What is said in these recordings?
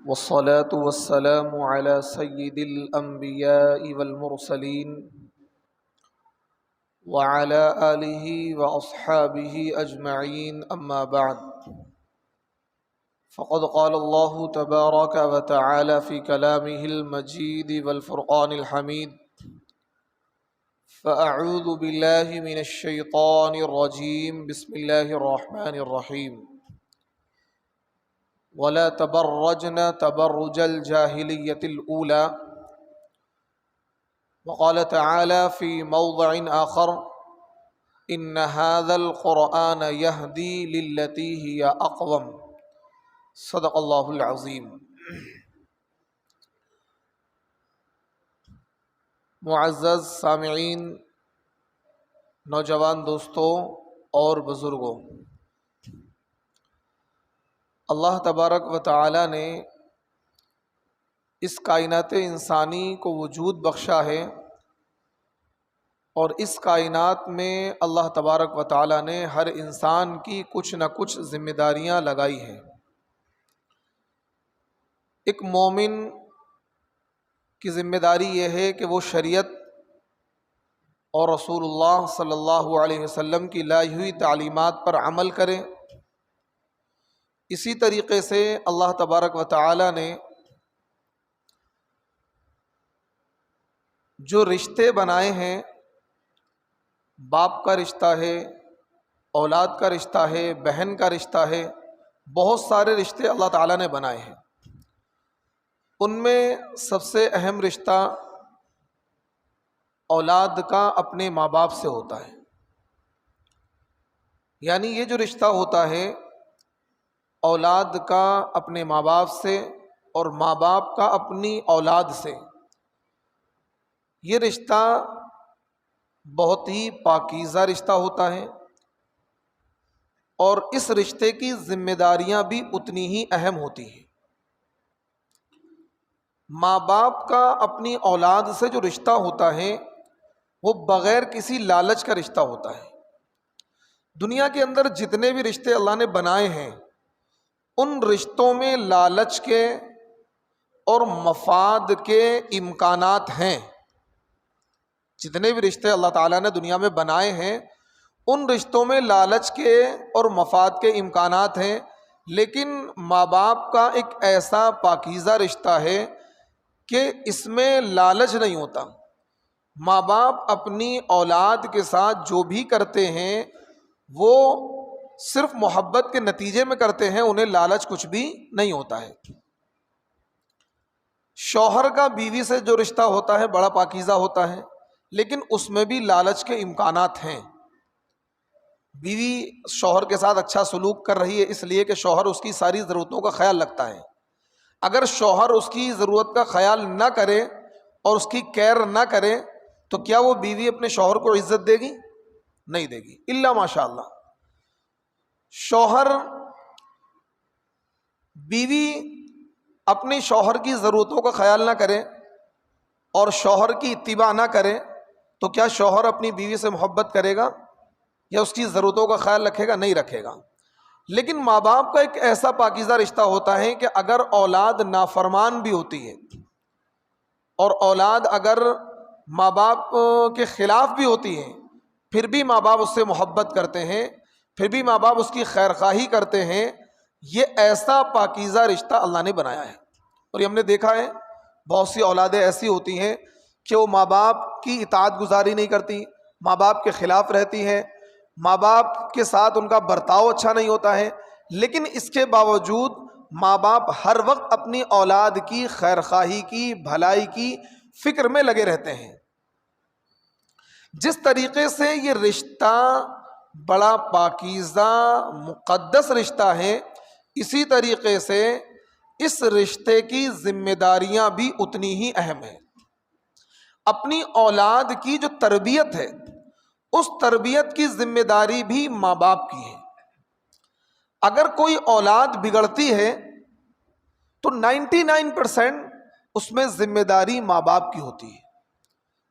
والصلاة والسلام على سيد الأنبياء والمرسلين وعلى آله وأصحابه أجمعين، أما بعد، فقد قال الله تبارك وتعالى في كلامه المجيد والفرقان الحميد: فأعوذ بالله من الشيطان الرجيم، بسم الله الرحمن الرحيم: ولا تبرجن تبرج الجاهلية الأولى. وقال تعالى في موضع آخر: إن هذا القرآن يهدي للتي هي أقوم. صدق اللہ العظیم۔ معزز سامعین، نوجوان دوستوں اور بزرگوں، اللہ تبارک و تعالی نے اس کائنات انسانی کو وجود بخشا ہے، اور اس کائنات میں اللہ تبارک و تعالی نے ہر انسان کی کچھ نہ کچھ ذمہ داریاں لگائی ہیں۔ ایک مومن کی ذمہ داری یہ ہے کہ وہ شریعت اور رسول اللہ صلی اللہ علیہ وسلم کی لائی ہوئی تعلیمات پر عمل کرے۔ اسی طریقے سے اللہ تبارک و تعالی نے جو رشتے بنائے ہیں، باپ کا رشتہ ہے، اولاد کا رشتہ ہے، بہن کا رشتہ ہے، بہت سارے رشتے اللہ تعالیٰ نے بنائے ہیں۔ ان میں سب سے اہم رشتہ اولاد کا اپنے ماں باپ سے ہوتا ہے۔ یعنی یہ جو رشتہ ہوتا ہے اولاد کا اپنے ماں باپ سے اور ماں باپ کا اپنی اولاد سے، یہ رشتہ بہت ہی پاکیزہ رشتہ ہوتا ہے، اور اس رشتے کی ذمہ داریاں بھی اتنی ہی اہم ہوتی ہیں۔ ماں باپ کا اپنی اولاد سے جو رشتہ ہوتا ہے وہ بغیر کسی لالچ کا رشتہ ہوتا ہے۔ دنیا کے اندر جتنے بھی رشتے اللہ نے بنائے ہیں، ان رشتوں میں لالچ کے اور مفاد کے امکانات ہیں۔ جتنے بھی رشتے اللہ تعالیٰ نے دنیا میں بنائے ہیں، ان رشتوں میں لالچ کے اور مفاد کے امکانات ہیں، لیکن ماں باپ کا ایک ایسا پاکیزہ رشتہ ہے کہ اس میں لالچ نہیں ہوتا۔ ماں باپ اپنی اولاد کے ساتھ جو بھی کرتے ہیں وہ صرف محبت کے نتیجے میں کرتے ہیں، انہیں لالچ کچھ بھی نہیں ہوتا ہے۔ شوہر کا بیوی سے جو رشتہ ہوتا ہے بڑا پاکیزہ ہوتا ہے، لیکن اس میں بھی لالچ کے امکانات ہیں۔ بیوی شوہر کے ساتھ اچھا سلوک کر رہی ہے اس لیے کہ شوہر اس کی ساری ضرورتوں کا خیال رکھتا ہے۔ اگر شوہر اس کی ضرورت کا خیال نہ کرے اور اس کی کیئر نہ کرے تو کیا وہ بیوی اپنے شوہر کو عزت دے گی؟ نہیں دے گی، الا ماشاء اللہ۔ شوہر بیوی اپنے شوہر کی ضرورتوں کا خیال نہ کرے اور شوہر کی اتباع نہ کرے تو کیا شوہر اپنی بیوی سے محبت کرے گا یا اس کی ضرورتوں کا خیال رکھے گا؟ نہیں رکھے گا۔ لیکن ماں باپ کا ایک ایسا پاکیزہ رشتہ ہوتا ہے کہ اگر اولاد نافرمان بھی ہوتی ہے اور اولاد اگر ماں باپ کے خلاف بھی ہوتی ہے، پھر بھی ماں باپ اس سے محبت کرتے ہیں، پھر بھی ماں باپ اس کی خیر خواہی کرتے ہیں۔ یہ ایسا پاکیزہ رشتہ اللہ نے بنایا ہے۔ اور یہ ہم نے دیکھا ہے بہت سی اولادیں ایسی ہوتی ہیں کہ وہ ماں باپ کی اطاعت گزاری نہیں کرتی، ماں باپ کے خلاف رہتی ہیں، ماں باپ کے ساتھ ان کا برتاؤ اچھا نہیں ہوتا ہے، لیکن اس کے باوجود ماں باپ ہر وقت اپنی اولاد کی خیر خواہی کی، بھلائی کی فکر میں لگے رہتے ہیں۔ جس طریقے سے یہ رشتہ بڑا پاکیزہ مقدس رشتہ ہے، اسی طریقے سے اس رشتے کی ذمہ داریاں بھی اتنی ہی اہم ہیں۔ اپنی اولاد کی جو تربیت ہے، اس تربیت کی ذمہ داری بھی ماں باپ کی ہے۔ اگر کوئی اولاد بگڑتی ہے تو 99% اس میں ذمہ داری ماں باپ کی ہوتی ہے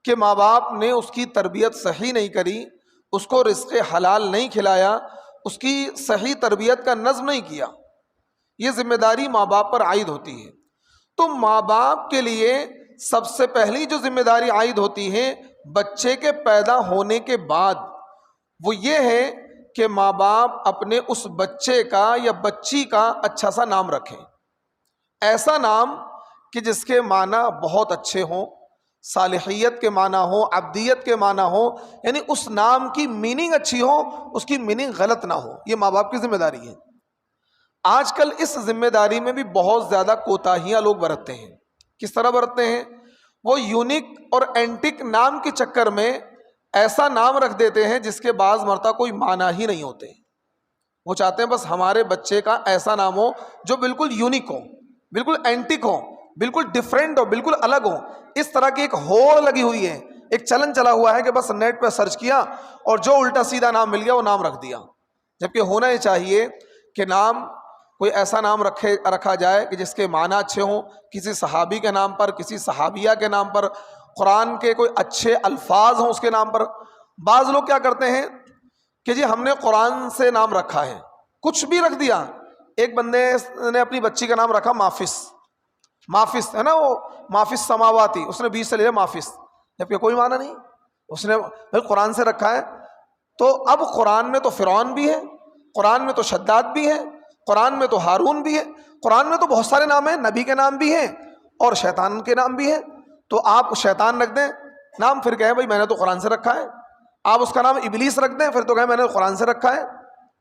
کہ ماں باپ نے اس کی تربیت صحیح نہیں کری، اس کو رزق حلال نہیں کھلایا، اس کی صحیح تربیت کا نظم نہیں کیا۔ یہ ذمہ داری ماں باپ پر عائد ہوتی ہے۔ تو ماں باپ کے لیے سب سے پہلی جو ذمہ داری عائد ہوتی ہے بچے کے پیدا ہونے کے بعد، وہ یہ ہے کہ ماں باپ اپنے اس بچے کا یا بچی کا اچھا سا نام رکھیں، ایسا نام کہ جس کے معنی بہت اچھے ہوں، صالحیت کے معنی ہو، عبدیت کے معنی ہو، یعنی اس نام کی میننگ اچھی ہو، اس کی میننگ غلط نہ ہو۔ یہ ماں باپ کی ذمہ داری ہے۔ آج کل اس ذمہ داری میں بھی بہت زیادہ کوتاہیاں لوگ برتتے ہیں۔ کس طرح برتتے ہیں؟ وہ یونیک اور اینٹک نام کے چکر میں ایسا نام رکھ دیتے ہیں جس کے بعض مرتبہ کوئی معنی ہی نہیں ہوتے۔ وہ چاہتے ہیں بس ہمارے بچے کا ایسا نام ہو جو بالکل یونیک ہو، بالکل اینٹک ہو، بالکل ڈفرینٹ ہو، بالکل الگ ہو۔ اس طرح کی ایک ہوڑ لگی ہوئی ہے، ایک چلن چلا ہوا ہے کہ بس نیٹ پہ سرچ کیا اور جو الٹا سیدھا نام مل گیا وہ نام رکھ دیا۔ جبکہ ہونا یہ چاہیے کہ نام کوئی ایسا نام رکھا جائے کہ جس کے معنی اچھے ہوں، کسی صحابی کے نام پر، کسی صحابیہ کے نام پر، قرآن کے کوئی اچھے الفاظ ہوں اس کے نام پر۔ بعض لوگ کیا کرتے ہیں کہ جی ہم نے قرآن سے نام رکھا ہے، کچھ بھی رکھ دیا۔ ایک بندے نے اپنی بچی کا نام رکھا مافس، مافس ہے نا، وہ مافس سماواتی، اس نے 20 سے لے لیا مافس، جبکہ کوئی معنی نہیں، اس نے قرآن سے رکھا ہے۔ تو اب قرآن میں تو فرعون بھی ہے، قرآن میں تو شداد بھی ہے، قرآن میں تو ہارون بھی ہے، قرآن میں تو بہت سارے نام ہیں، نبی کے نام بھی ہیں اور شیطان کے نام بھی ہیں۔ تو آپ شیطان رکھ دیں نام، پھر کہیں بھائی میں نے تو قرآن سے رکھا ہے۔ آپ اس کا نام ابلیس رکھ دیں، پھر تو کہیں میں نے قرآن سے رکھا ہے۔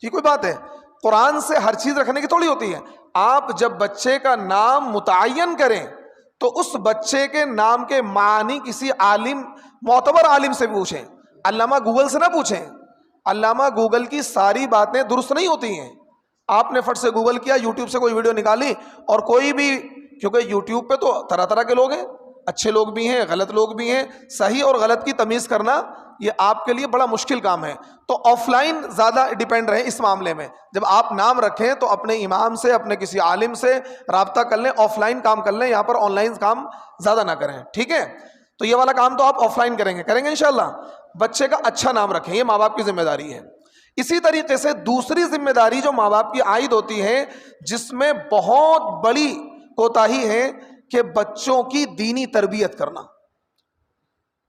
یہ کوئی بات ہے؟ قرآن سے ہر چیز رکھنے کی تھوڑی ہوتی ہے۔ آپ جب بچے کا نام متعین کریں تو اس بچے کے نام کے معنی کسی عالم، معتبر عالم سے پوچھیں، علامہ گوگل سے نہ پوچھیں۔ علامہ گوگل کی ساری باتیں درست نہیں ہوتی ہیں۔ آپ نے فٹ سے گوگل کیا، یوٹیوب سے کوئی ویڈیو نکالی اور کوئی بھی، کیونکہ یوٹیوب پہ تو طرح طرح کے لوگ ہیں، اچھے لوگ بھی ہیں، غلط لوگ بھی ہیں، صحیح اور غلط کی تمیز کرنا یہ آپ کے لیے بڑا مشکل کام ہے۔ تو آف لائن زیادہ ڈیپینڈ رہیں اس معاملے میں۔ جب آپ نام رکھیں تو اپنے امام سے، اپنے کسی عالم سے رابطہ کر لیں، آف لائن کام کر لیں، یہاں پر آن لائن کام زیادہ نہ کریں، ٹھیک ہے؟ تو یہ والا کام تو آپ آف لائن کریں گے انشاءاللہ۔ بچے کا اچھا نام رکھیں، یہ ماں باپ کی ذمہ داری ہے۔ اسی طریقے سے دوسری ذمہ داری جو ماں باپ کی عائد ہوتی ہے، جس میں بہت بڑی کوتاہی ہے، کہ بچوں کی دینی تربیت کرنا۔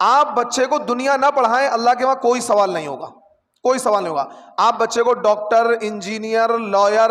آپ بچے کو دنیا نہ پڑھائیں، اللہ کے وہاں کوئی سوال نہیں ہوگا، کوئی سوال نہیں ہوگا۔ آپ بچے کو ڈاکٹر، انجینئر، لائر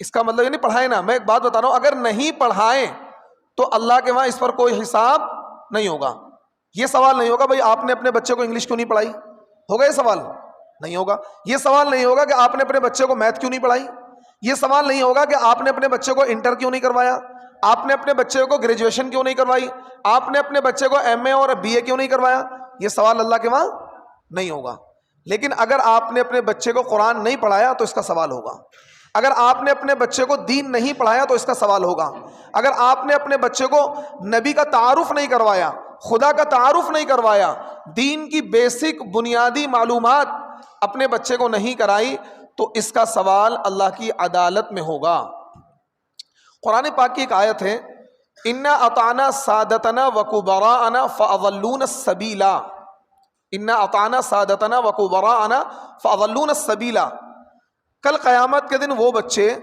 اس کا مطلب یہ نہیں پڑھائیں نہ۔ میں ایک بات بتا رہا ہوں، اگر نہیں پڑھائیں تو اللہ کے وہاں اس پر کوئی حساب نہیں ہوگا۔ یہ سوال نہیں ہوگا بھائی آپ نے اپنے بچے کو انگلش کیوں نہیں پڑھائی، ہوگا یہ سوال؟ نہیں ہوگا۔ یہ سوال نہیں ہوگا کہ آپ نے اپنے بچے کو میتھ کیوں نہیں پڑھائی، یہ سوال نہیں ہوگا کہ آپ نے اپنے بچے کو انٹر کیوں نہیں کروایا، آپ نے اپنے بچے کو گریجویشن کیوں نہیں کروائی، آپ نے اپنے بچے کو ایم اے اور بی اے کیوں نہیں کروایا۔ یہ سوال اللہ کے وہاں نہیں ہوگا۔ لیکن اگر آپ نے اپنے بچے کو قرآن نہیں پڑھایا تو اس کا سوال ہوگا۔ اگر آپ نے اپنے بچے کو دین نہیں پڑھایا تو اس کا سوال ہوگا۔ اگر آپ نے اپنے بچے کو نبی کا تعارف نہیں کروایا، خدا کا تعارف نہیں کروایا، دین کی بیسک بنیادی معلومات اپنے بچے کو نہیں کرائی، تو اس کا سوال اللہ کی عدالت میں ہوگا۔ قرآن پاک کی ایک آیت ہے، اِنَّا أَطَعْنَا سَادَتَنَا وَكُبَرَاءَنَا فَأَضَلُّونَ السَّبِيلَ، اِنَّا أَطَعْنَا سَادَتَنَا وَكُبَرَاءَنَا فَأَضَلُّونَ السَّبِيلَ۔ کل قیامت کے دن وہ بچے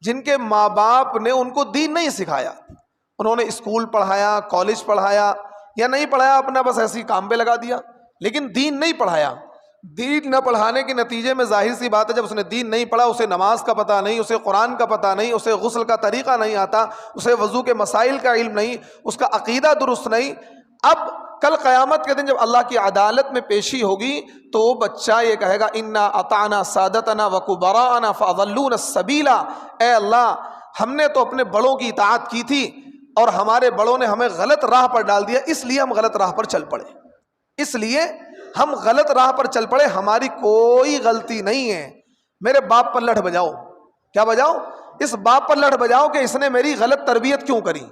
جن کے ماں باپ نے ان کو دین نہیں سکھایا، انہوں نے اسکول پڑھایا، کالج پڑھایا یا نہیں پڑھایا، اپنا بس ایسی کام پہ لگا دیا، لیکن دین نہیں پڑھایا۔ دین نہ پڑھانے کے نتیجے میں ظاہر سی بات ہے، جب اس نے دین نہیں پڑھا، اسے نماز کا پتہ نہیں، اسے قرآن کا پتہ نہیں، اسے غسل کا طریقہ نہیں آتا، اسے وضو کے مسائل کا علم نہیں، اس کا عقیدہ درست نہیں۔ اب کل قیامت کے دن جب اللہ کی عدالت میں پیشی ہوگی تو وہ بچہ یہ کہے گا، انا اطعنا سادتنا وکبراءنا فاضلونا السبیل، اے اللہ ہم نے تو اپنے بڑوں کی اطاعت کی تھی اور ہمارے بڑوں نے ہمیں غلط راہ پر ڈال دیا، اس لیے ہم غلط راہ پر چل پڑے، اس لیے ہم غلط راہ پر چل پڑے، ہماری کوئی غلطی نہیں ہے۔ میرے باپ پر لٹھ بجاؤ، کیا بجاؤ؟ اس باپ پر لٹھ بجاؤ کہ اس نے میری غلط تربیت کیوں کری،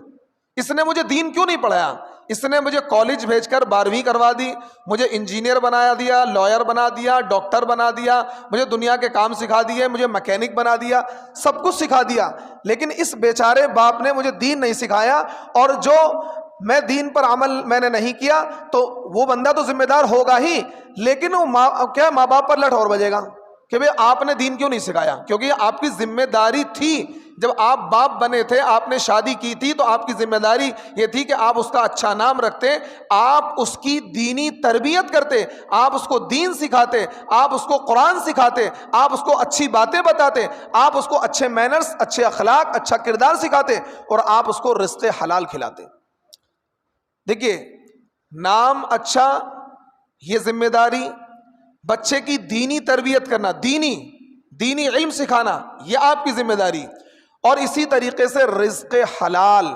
اس نے مجھے دین کیوں نہیں پڑھایا، اس نے مجھے کالج بھیج کر 12ویں کروا دی، مجھے انجینئر بنا دیا، لائر بنا دیا، ڈاکٹر بنا دیا، مجھے دنیا کے کام سکھا دیے، مجھے میکینک بنا دیا، سب کچھ سکھا دیا، لیکن اس بیچارے باپ نے مجھے دین نہیں سکھایا، اور جو میں دین پر عمل میں نے نہیں کیا تو وہ بندہ تو ذمہ دار ہوگا ہی، لیکن وہ ماں باپ پر لٹھ اور بجے گا، کہ بھئی آپ نے دین کیوں نہیں سکھایا؟ کیونکہ یہ آپ کی ذمہ داری تھی. جب آپ باپ بنے تھے، آپ نے شادی کی تھی، تو آپ کی ذمہ داری یہ تھی کہ آپ اس کا اچھا نام رکھتے، آپ اس کی دینی تربیت کرتے، آپ اس کو دین سکھاتے، آپ اس کو قرآن سکھاتے، آپ اس کو اچھی باتیں بتاتے، آپ اس کو اچھے مینرز، اچھے اخلاق، اچھا کردار سکھاتے، اور آپ اس کو رزق حلال کھلاتے. دیکھیے، نام اچھا، یہ ذمہ داری، بچے کی دینی تربیت کرنا، دینی علم سکھانا، یہ آپ کی ذمہ داری. اور اسی طریقے سے رزق حلال،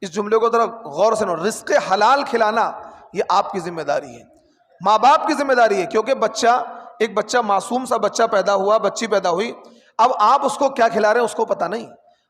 اس جملے کو ذرا غور سے سنو، رزق حلال کھلانا یہ آپ کی ذمہ داری ہے، ماں باپ کی ذمہ داری ہے. کیونکہ ایک بچہ معصوم سا بچہ پیدا ہوا، بچی پیدا ہوئی، اب آپ اس کو کیا کھلا رہے ہیں اس کو پتہ نہیں،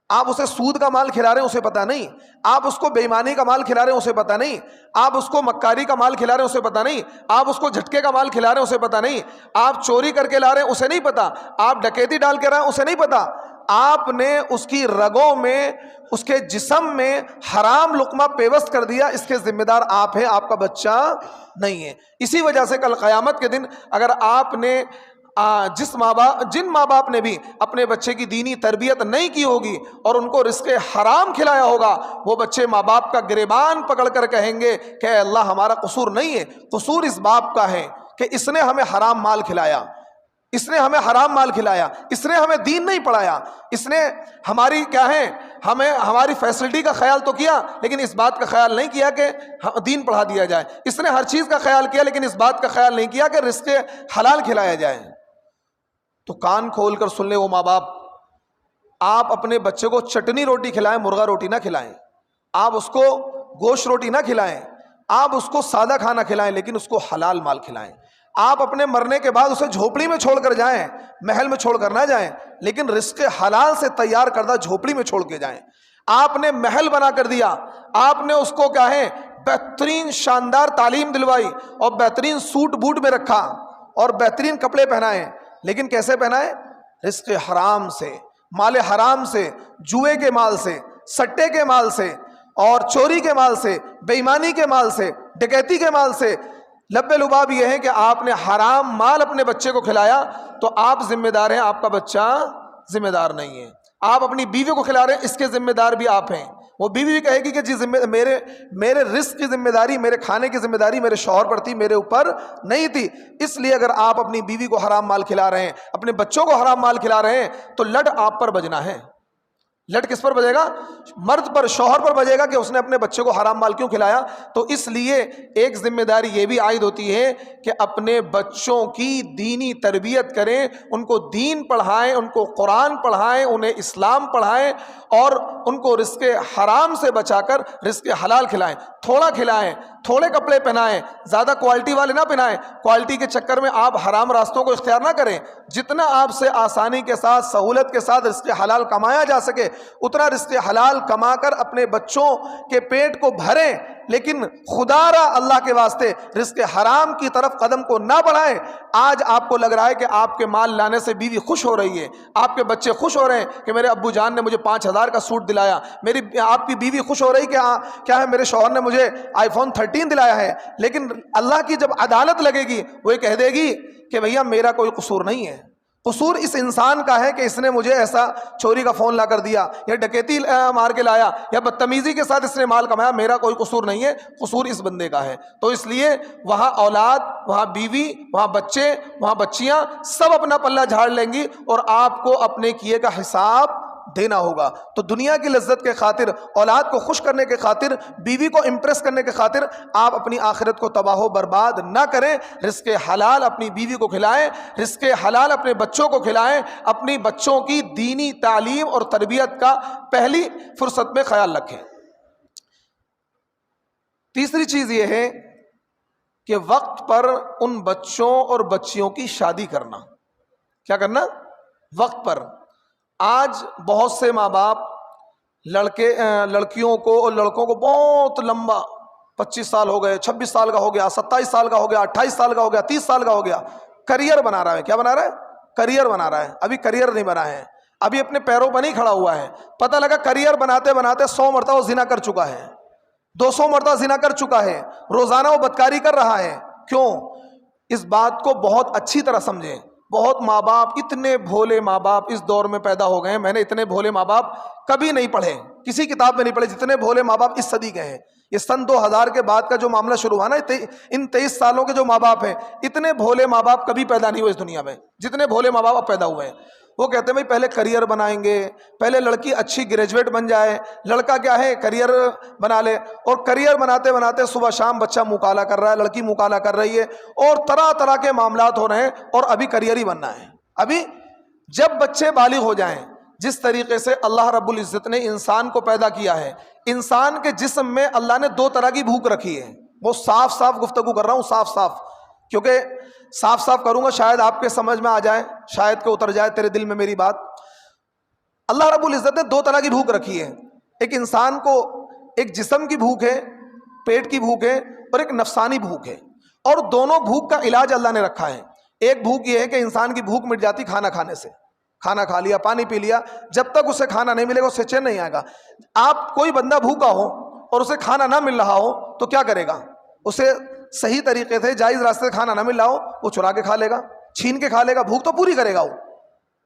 آپ اسے سود کا مال کھلا رہے ہیں اسے پتہ نہیں، آپ اس کو بے ایمانی کا مال کھلا رہے ہیں اسے پتہ نہیں، آپ اس کو مکاری کا مال کھلا رہے ہیں اسے پتہ نہیں، آپ اس کو جھٹکے کا مال کھلا رہے ہیں اسے پتہ نہیں، آپ چوری کر کے لا رہے ہیں اسے نہیں پتا، آپ ڈکیتی ڈال کے رہے ہیں اسے نہیں پتا. آپ نے اس کی رگوں میں، اس کے جسم میں حرام لقمہ پیوست کر دیا، اس کے ذمہ دار آپ ہیں، آپ کا بچہ نہیں ہے. اسی وجہ سے کل قیامت کے دن اگر آپ نے جن ماں باپ نے بھی اپنے بچے کی دینی تربیت نہیں کی ہوگی اور ان کو رزق حرام کھلایا ہوگا، وہ بچے ماں باپ کا گریبان پکڑ کر کہیں گے کہ اے اللہ ہمارا قصور نہیں ہے، قصور اس باپ کا ہے کہ اس نے ہمیں حرام مال کھلایا، اس نے ہمیں حرام مال کھلایا، اس نے ہمیں دین نہیں پڑھایا، اس نے ہماری کیا ہے، ہمیں ہماری فیسلٹی کا خیال تو کیا لیکن اس بات کا خیال نہیں کیا کہ دین پڑھا دیا جائے، اس نے ہر چیز کا خیال کیا لیکن اس بات کا خیال نہیں کیا کہ رزق حلال کھلایا جائے. تو کان کھول کر سن لے وہ ماں باپ، آپ اپنے بچے کو چٹنی روٹی کھلائیں، مرغا روٹی نہ کھلائیں، آپ اس کو گوشت روٹی نہ کھلائیں، آپ اس کو سادہ کھانا کھلائیں لیکن اس کو حلال مال کھلائیں. آپ اپنے مرنے کے بعد اسے جھوپڑی میں چھوڑ کر جائیں، محل میں چھوڑ کر نہ جائیں، لیکن رزق حلال سے تیار کردہ جھوپڑی میں چھوڑ کے جائیں. آپ نے محل بنا کر دیا، آپ نے اس کو کیا ہے بہترین شاندار تعلیم دلوائی اور بہترین سوٹ بوٹ میں رکھا اور بہترین کپڑے پہنائے، لیکن کیسے پہنائے؟ رزق حرام سے، مال حرام سے، جوئے کے مال سے، سٹے کے مال سے، اور چوری کے مال سے، بے ایمانی کے مال سے، ڈکیتی کے مال سے. لب لباب یہ ہے کہ آپ نے حرام مال اپنے بچے کو کھلایا تو آپ ذمہ دار ہیں، آپ کا بچہ ذمہ دار نہیں ہے. آپ اپنی بیوی کو کھلا رہے ہیں، اس کے ذمہ دار بھی آپ ہیں. وہ بیوی بھی کہے گی کہ جی میرے رزق کی ذمہ داری، میرے کھانے کی ذمہ داری میرے شوہر پر تھی، میرے اوپر نہیں تھی. اس لیے اگر آپ اپنی بیوی کو حرام مال کھلا رہے ہیں، اپنے بچوں کو حرام مال کھلا رہے ہیں، تو لٹ آپ پر بجنا ہے. لٹ کس پر بجے گا؟ مرد پر، شوہر پر بجے گا کہ اس نے اپنے بچے کو حرام مال کیوں کھلایا. تو اس لیے ایک ذمہ داری یہ بھی عائد ہوتی ہے کہ اپنے بچوں کی دینی تربیت کریں، ان کو دین پڑھائیں، ان کو قرآن پڑھائیں، انہیں اسلام پڑھائیں اور ان کو رزق حرام سے بچا کر رزق حلال کھلائیں. تھوڑا کھلائیں، تھوڑے کپڑے پہنائیں، زیادہ کوالٹی والے نہ پہنائیں. کوالٹی کے چکر میں آپ حرام راستوں کو اختیار نہ کریں. جتنا آپ سے آسانی کے ساتھ، سہولت کے ساتھ رزق حلال کمایا جا سکے اتنا رزق حلال کما کر اپنے بچوں کے پیٹ کو بھریں، لیکن خدا را اللہ کے واسطے رزق حرام کی طرف قدم کو نہ بڑھائیں. آج آپ کو لگ رہا ہے کہ آپ کے مال لانے سے بیوی خوش ہو رہی ہے، آپ کے بچے خوش ہو رہے ہیں کہ میرے ابو جان نے مجھے 5,000 کا سوٹ دلایا، آپ کی بیوی خوش ہو رہی کہ کیا ہے میرے شوہر نے مجھے آئی فون 13 دلایا ہے. لیکن اللہ کی جب عدالت لگے گی وہ کہہ دے گی کہ بھیا میرا کوئی قصور نہیں ہے، قصور اس انسان کا ہے کہ اس نے مجھے ایسا چوری کا فون لا کر دیا یا ڈکیتی مار کے لایا یا بدتمیزی کے ساتھ اس نے مال کمایا، میرا کوئی قصور نہیں ہے، قصور اس بندے کا ہے. تو اس لیے وہاں اولاد، وہاں بیوی، وہاں بچے، وہاں بچیاں سب اپنا پلہ جھاڑ لیں گی اور آپ کو اپنے کیے کا حساب دینا ہوگا. تو دنیا کی لذت کے خاطر، اولاد کو خوش کرنے کے خاطر، بیوی کو امپریس کرنے کے خاطر آپ اپنی آخرت کو تباہ و برباد نہ کریں. رزق حلال اپنی بیوی کو کھلائیں، رزق حلال اپنے بچوں کو کھلائیں، اپنی بچوں کی دینی تعلیم اور تربیت کا پہلی فرصت میں خیال رکھیں. تیسری چیز یہ ہے کہ وقت پر ان بچوں اور بچیوں کی شادی کرنا. کیا کرنا؟ وقت پر. آج بہت سے ماں باپ لڑکیوں کو اور لڑکوں کو بہت لمبا 25 سال ہو گئے، 26 سال کا ہو گیا، 27 سال کا ہو گیا، 28 سال کا ہو گیا، 30 سال کا ہو گیا، کریئر بنا رہا ہے. کیا بنا رہا ہے؟ کریئر بنا رہا ہے. ابھی کریئر نہیں بنا ہے، ابھی اپنے پیروں پر نہیں کھڑا ہوا ہے. پتہ لگا کریئر بناتے بناتے 100 مرتبہ وہ زنا کر چکا ہے، 200 مرتبہ زنا کر چکا ہے، روزانہ وہ بدکاری کر رہا ہے. کیوں؟ اس بات کو بہت اچھی طرح سمجھیں. بہت ماں باپ، اتنے بھولے ماں باپ اس دور میں پیدا ہو گئے ہیں. میں نے اتنے بھولے ماں باپ کبھی نہیں پڑھے، کسی کتاب میں نہیں پڑھے جتنے بھولے ماں باپ اس صدی کے ہیں. یہ سن 2000 کے بعد کا جو معاملہ شروع ہوا نا، ان 23 سالوں کے جو ماں باپ ہیں، اتنے بھولے ماں باپ کبھی پیدا نہیں ہوئے اس دنیا میں جتنے بھولے ماں باپ اب پیدا ہوئے ہیں. وہ کہتے ہیں بھائی پہلے کریئر بنائیں گے، پہلے لڑکی اچھی گریجویٹ بن جائے، لڑکا کیا ہے کریئر بنا لے. اور کریئر بناتے بناتے صبح شام بچہ مکالہ کر رہا ہے، لڑکی مکالہ کر رہی ہے، اور طرح طرح کے معاملات ہو رہے ہیں، اور ابھی کریئر ہی بننا ہے. ابھی جب بچے بالغ ہو جائیں، جس طریقے سے اللہ رب العزت نے انسان کو پیدا کیا ہے، انسان کے جسم میں اللہ نے 2 طرح کی بھوک رکھی ہے. وہ صاف صاف گفتگو کر رہا ہوں، صاف صاف، کیونکہ صاف صاف کروں گا شاید آپ کے سمجھ میں آ جائے، شاید کہ اتر جائے تیرے دل میں میری بات. اللہ رب العزت نے 2 طرح کی بھوک رکھی ہے. ایک انسان کو ایک جسم کی بھوک ہے، پیٹ کی بھوک ہے، اور ایک نفسانی بھوک ہے. اور دونوں بھوک کا علاج اللہ نے رکھا ہے. ایک بھوک یہ ہے کہ انسان کی بھوک مٹ جاتی کھانا کھانے سے، کھانا کھا لیا، پانی پی لیا، جب تک اسے کھانا نہیں ملے گا اسے چین نہیں آئے گا. آپ کوئی بندہ بھوکا ہو اور اسے کھانا نہ مل رہا ہو تو کیا کرے گا؟ اسے صحیح طریقے سے جائز راستے سے کھانا نہ مل رہا ہو، وہ چرا کے کھا لے گا، چھین کے کھا لے گا. بھوک تو پوری کرے گا وہ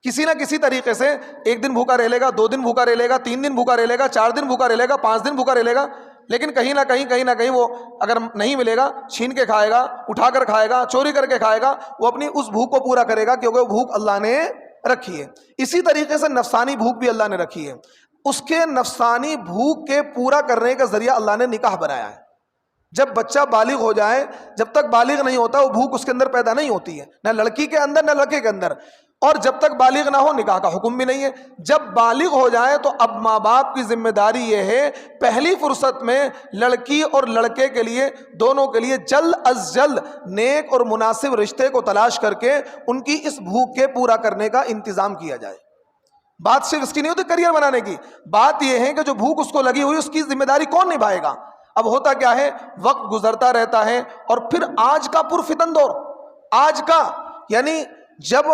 کسی نہ کسی طریقے سے. 1 دن بھوکا رہ لے گا، 2 دن بھوکا رہ لے گا، 3 دن بھوکا رہ لے گا، 4 دن بھوکا رہ لے گا، 5 دن بھوکا رہ لے گا. لیکن کہیں نہ کہیں وہ اگر نہیں ملے گا چھین کے کھائے گا، اٹھا کر کھائے گا، چوری کر کے کھائے گا. وہ اپنی اس بھوک کو پورا کرے گا کیونکہ وہ بھوک اللہ نے رکھی ہے. اسی طریقے سے نفسانی بھوک بھی اللہ نے رکھی ہے. اس کے نفسانی بھوک کے پورا کرنے کا ذریعہ اللہ نے نکاح بنایا ہے. جب بچہ بالغ ہو جائے، جب تک بالغ نہیں ہوتا وہ بھوک اس کے اندر پیدا نہیں ہوتی ہے، نہ لڑکی کے اندر نہ لڑکے کے اندر. اور جب تک بالغ نہ ہو نکاح کا حکم بھی نہیں ہے. جب بالغ ہو جائے تو اب ماں باپ کی ذمہ داری یہ ہے پہلی فرصت میں لڑکی اور لڑکے کے لیے، دونوں کے لیے جلد از جلد نیک اور مناسب رشتے کو تلاش کر کے ان کی اس بھوک کے پورا کرنے کا انتظام کیا جائے. بات صرف اس کی نہیں ہوتی کریئر بنانے کی، بات یہ ہے کہ جو بھوک اس کو لگی ہوئی اس کی ذمہ داری کون نبھائے گا. اب ہوتا کیا ہے، وقت گزرتا رہتا ہے، اور پھر آج کا پرفتن دور، آج کا یعنی جب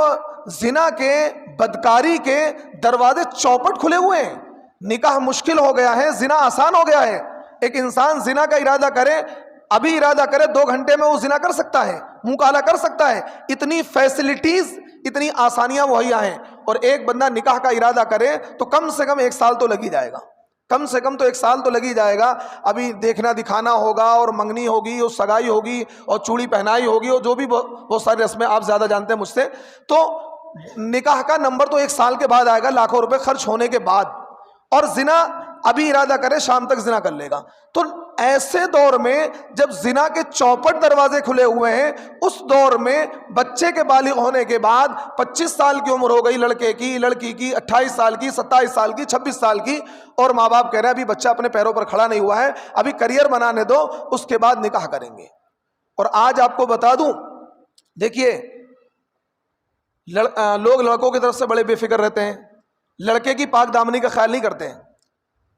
زنا کے، بدکاری کے دروازے چوپٹ کھلے ہوئے ہیں، نکاح مشکل ہو گیا ہے، زنا آسان ہو گیا ہے. ایک انسان زنا کا ارادہ کرے، ابھی ارادہ کرے 2 گھنٹے میں وہ زنا کر سکتا ہے، مکالہ کر سکتا ہے. اتنی فیسلٹیز، اتنی آسانیاں مہیا ہیں. اور ایک بندہ نکاح کا ارادہ کرے تو کم سے کم 1 سال تو لگ ہی جائے گا، کم سے کم تو 1 سال تو لگ ہی جائے گا. ابھی دیکھنا دکھانا ہوگا، اور منگنی ہوگی، اور سگائی ہوگی، اور چوڑی پہنائی ہوگی، اور جو بھی بہت ساری رسمیں آپ زیادہ جانتے ہیں مجھ سے. تو نکاح کا نمبر تو 1 سال کے بعد آئے گا، لاکھوں روپے خرچ ہونے کے بعد. اور زنا ابھی ارادہ کرے شام تک زنا کر لے گا. تو ایسے دور میں جب زنا کے چوپٹ دروازے کھلے ہوئے ہیں، اس دور میں بچے کے بالغ ہونے کے بعد 25 سال کی عمر ہو گئی لڑکے کی، لڑکی کی 28 سال کی، 27 سال کی، 26 سال کی، اور ماں باپ کہہ رہے ہیں ابھی بچہ اپنے پیروں پر کھڑا نہیں ہوا ہے، ابھی کریئر بنانے دو، اس کے بعد نکاح کریں گے. اور آج آپ کو بتا دوں، دیکھیے لوگ لڑکوں کی طرف سے بڑے بے فکر رہتے ہیں، لڑکے کی پاک دامنی کا خیال نہیں کرتے ہیں.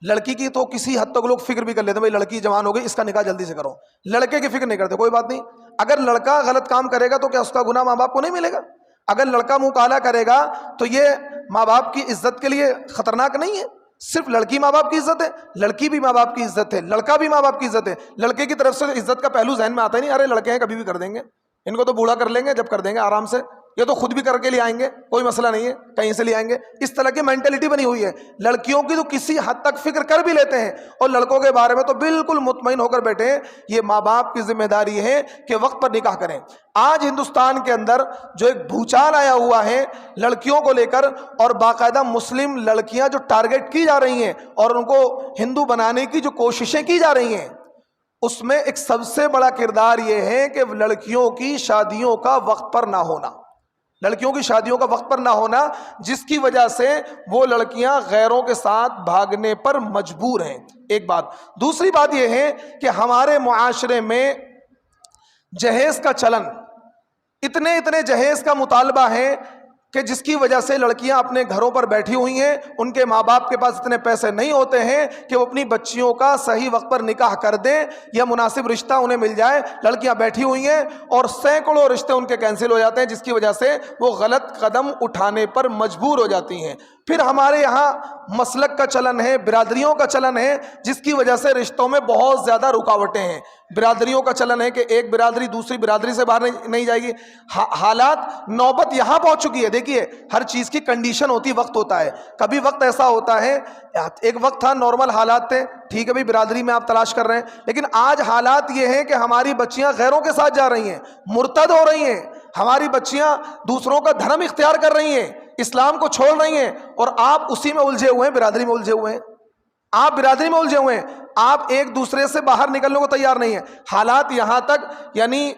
لڑکی کی تو کسی حد تک لوگ فکر بھی کر لیتے ہیں، بھائی لڑکی جوان ہو گئی، اس کا نکاح جلدی سے کرو. لڑکے کی فکر نہیں کرتے، کوئی بات نہیں. اگر لڑکا غلط کام کرے گا تو کیا اس کا گناہ ماں باپ کو نہیں ملے گا؟ اگر لڑکا مکالہ کرے گا تو یہ ماں باپ کی عزت کے لیے خطرناک نہیں ہے؟ صرف لڑکی ماں باپ کی عزت ہے؟ لڑکی بھی ماں باپ کی عزت ہے، لڑکا بھی ماں باپ کی عزت ہے. لڑکے کی طرف سے عزت کا پہلو ذہن میں آتا ہی نہیں، ارے لڑکے ہیں کبھی بھی کر دیں گے، ان کو تو بوڑھا کر لیں گے جب کر دیں گے آرام سے، یہ تو خود بھی کر کے لے آئیں گے، کوئی مسئلہ نہیں ہے، کہیں سے لے آئیں گے. اس طرح کی مینٹلٹی بنی ہوئی ہے. لڑکیوں کی تو کسی حد تک فکر کر بھی لیتے ہیں، اور لڑکوں کے بارے میں تو بالکل مطمئن ہو کر بیٹھے ہیں. یہ ماں باپ کی ذمہ داری ہے کہ وقت پر نکاح کریں. آج ہندوستان کے اندر جو ایک بھوچال آیا ہوا ہے لڑکیوں کو لے کر، اور باقاعدہ مسلم لڑکیاں جو ٹارگٹ کی جا رہی ہیں اور ان کو ہندو بنانے کی جو کوششیں کی جا رہی ہیں، اس میں ایک سب سے بڑا کردار یہ ہے کہ لڑکیوں کی شادیوں کا وقت پر نہ ہونا، لڑکیوں کی شادیوں کا وقت پر نہ ہونا، جس کی وجہ سے وہ لڑکیاں غیروں کے ساتھ بھاگنے پر مجبور ہیں. ایک بات. دوسری بات یہ ہے کہ ہمارے معاشرے میں جہیز کا چلن، اتنے جہیز کا مطالبہ ہے کہ جس کی وجہ سے لڑکیاں اپنے گھروں پر بیٹھی ہوئی ہیں، ان کے ماں باپ کے پاس اتنے پیسے نہیں ہوتے ہیں کہ وہ اپنی بچیوں کا صحیح وقت پر نکاح کر دیں یا مناسب رشتہ انہیں مل جائے. لڑکیاں بیٹھی ہوئی ہیں اور سینکڑوں رشتے ان کے کینسل ہو جاتے ہیں، جس کی وجہ سے وہ غلط قدم اٹھانے پر مجبور ہو جاتی ہیں. پھر ہمارے یہاں مسلک کا چلن ہے، برادریوں کا چلن ہے، جس کی وجہ سے رشتوں میں بہت زیادہ رکاوٹیں ہیں۔ برادریوں کا چلن ہے کہ ایک برادری دوسری برادری سے باہر نہیں جائے گی۔ حالات نوبت یہاں پہنچ چکی ہے۔ دیکھیے ہر چیز کی کنڈیشن ہوتی، وقت ہوتا ہے۔ کبھی وقت ایسا ہوتا ہے، ایک وقت تھا نارمل حالات تھے، ٹھیک ہے بھائی برادری میں آپ تلاش کر رہے ہیں، لیکن آج حالات یہ ہیں کہ ہماری بچیاں غیروں کے ساتھ جا رہی ہیں، مرتد ہو رہی ہیں، ہماری بچیاں دوسروں کا دھرم اختیار کر رہی ہیں، اسلام کو چھوڑ رہی ہیں، اور آپ اسی میں الجھے ہوئے ہیں، برادری میں الجھے ہوئے ہیں۔ آپ برادری میں الجھے ہوئے ہیں، آپ ایک دوسرے سے باہر نکلنے کو تیار نہیں ہیں۔ حالات یہاں تک، یعنی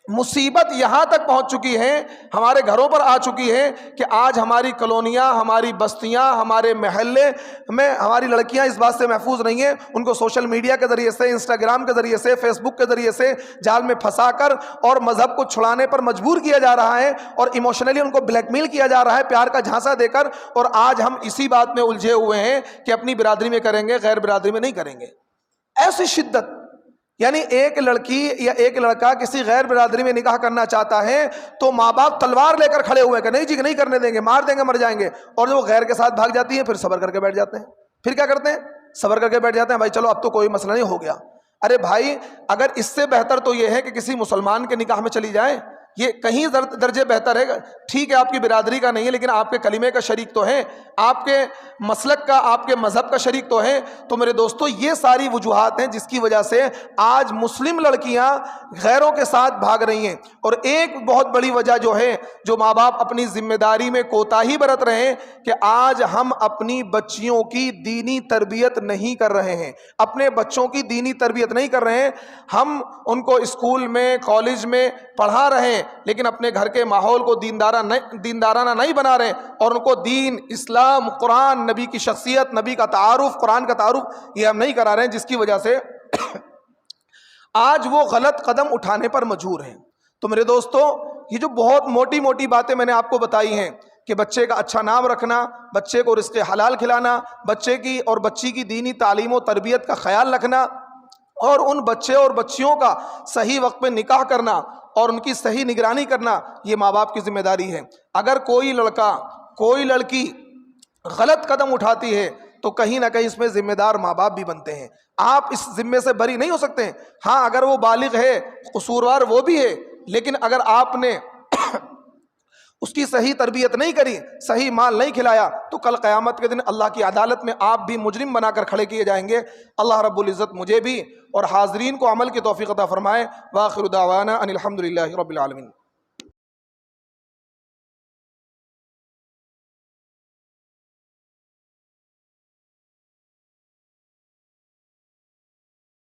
مصیبت یہاں تک پہنچ چکی ہے، ہمارے گھروں پر آ چکی ہے کہ آج ہماری کالونیاں، ہماری بستیاں، ہمارے محلے میں ہماری لڑکیاں اس بات سے محفوظ نہیں ہیں، ان کو سوشل میڈیا کے ذریعے سے، انسٹاگرام کے ذریعے سے، فیس بک کے ذریعے سے جال میں پھنسا کر اور مذہب کو چھڑانے پر مجبور کیا جا رہا ہے، اور ایموشنلی ان کو بلیک میل کیا جا رہا ہے پیار کا جھانسا دے کر، اور آج ہم اسی بات میں الجھے ہوئے ہیں کہ اپنی برادری میں کریں گے، غیر برادری میں نہیں کریں گے۔ ایسی شدت، یعنی ایک لڑکی یا ایک لڑکا کسی غیر برادری میں نکاح کرنا چاہتا ہے تو ماں باپ تلوار لے کر کھڑے ہوئے کہ نہیں جی نہیں کرنے دیں گے، مار دیں گے، مر جائیں گے، اور جو غیر کے ساتھ بھاگ جاتی ہیں پھر صبر کر کے بیٹھ جاتے ہیں۔ پھر کیا کرتے ہیں؟ صبر کر کے بیٹھ جاتے ہیں، بھائی چلو اب تو کوئی مسئلہ نہیں ہو گیا۔ ارے بھائی اگر اس سے بہتر تو یہ ہے کہ کسی مسلمان کے نکاح میں چلی جائیں، یہ کہیں درجے بہتر ہے۔ ٹھیک ہے آپ کی برادری کا نہیں ہے لیکن آپ کے کلمے کا شریک تو ہیں، آپ کے مسلک کا، آپ کے مذہب کا شریک تو ہیں۔ تو میرے دوستو یہ ساری وجوہات ہیں جس کی وجہ سے آج مسلم لڑکیاں غیروں کے ساتھ بھاگ رہی ہیں۔ اور ایک بہت بڑی وجہ جو ہے، جو ماں باپ اپنی ذمہ داری میں کوتاہی برت رہے ہیں، کہ آج ہم اپنی بچیوں کی دینی تربیت نہیں کر رہے ہیں، اپنے بچوں کی دینی تربیت نہیں کر رہے ہیں۔ ہم ان کو اسکول میں، کالج میں پڑھا رہے ہیں لیکن اپنے گھر کے ماحول کو دیندارانہ نہیں بنا رہے، اور ان کو دین، اسلام، قرآن، نبی کی شخصیت، نبی کا تعارف، قرآن کا تعارف یہ ہم نہیں کرا رہے ہیں، جس کی وجہ سے آج وہ غلط قدم اٹھانے پر مجبور ہیں۔ تو میرے دوستو یہ جو بہت موٹی موٹی باتیں میں نے آپ کو بتائی ہیں کہ بچے کا اچھا نام رکھنا، بچے کو رزق حلال کھلانا، بچے کی اور بچی کی دینی تعلیم و تربیت کا خیال رکھنا، اور ان بچے اور بچیوں کا صحیح وقت پہ نکاح کرنا اور ان کی صحیح نگرانی کرنا، یہ ماں باپ کی ذمہ داری ہے۔ اگر کوئی لڑکا، کوئی لڑکی غلط قدم اٹھاتی ہے تو کہیں نہ کہیں اس میں ذمہ دار ماں باپ بھی بنتے ہیں۔ آپ اس ذمے سے بری نہیں ہو سکتے۔ ہاں اگر وہ بالغ ہے، قصوروار وہ بھی ہے، لیکن اگر آپ نے اس کی صحیح تربیت نہیں کری، صحیح مال نہیں کھلایا، تو کل قیامت کے دن اللہ کی عدالت میں آپ بھی مجرم بنا کر کھڑے کیے جائیں گے۔ اللہ رب العزت مجھے بھی اور حاضرین کو عمل کی توفیق عطا فرمائے۔ وآخر دعوانا ان الحمد للہ رب العالمین۔